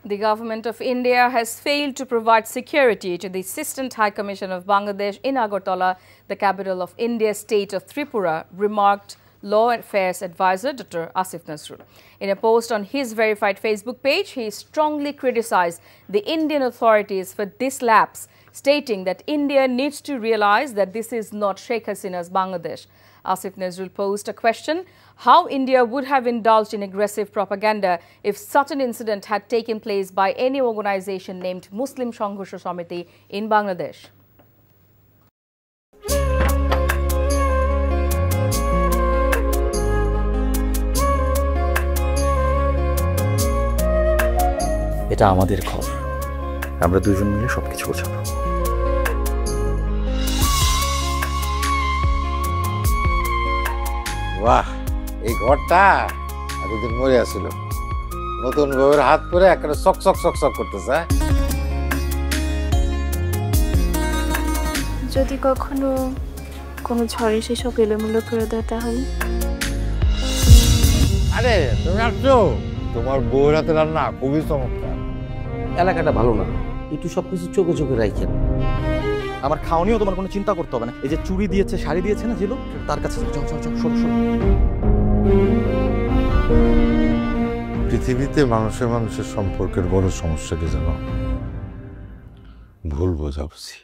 The government of India has failed to provide security to the Assistant High Commission of Bangladesh in Agartala, the capital of India's state of Tripura, remarked Law Affairs Advisor Dr. Asif Nazrul. In a post on his verified Facebook page, he strongly criticized the Indian authorities for this lapse, stating that India needs to realize that this is not Sheikh Hasina's Bangladesh. Asif Nazrul posed a question: how India would have indulged in aggressive propaganda if such an incident had taken place by any organization named Muslim Sangharsha Samiti in Bangladesh. এটা আমাদের ঘর, আমরা দুজন মিলে সবকিছু গোছাবো। বাহ, এই ঘরটা এতদিন মরে আসছিল, নতুন বউয়ের হাত পরে একটা চক চক চক চক করতেছে। যদি কখনো কোনো ঝড়ে সেসব এলোমেলো করে দেয় তাহলে? আরে তুমি আসছো, তোমার বউয়ের হাতে রান্না খুবই চমৎকার। এলাকাটা ভালো না, একটু সবকিছু চোখে চোখে রাখেন। আমার খাওয়ানিও তোমার কোনো চিন্তা করতে হবে না। এই যে চুড়ি দিয়েছে, শাড়ি দিয়েছে না জিলু, তার কাছে চল চল চল, শোনো শোনো। পৃথিবীতে মানুষের মানুষের সম্পর্কের বড় সমস্যা কি জানো? ভুল বোঝাবুঝি।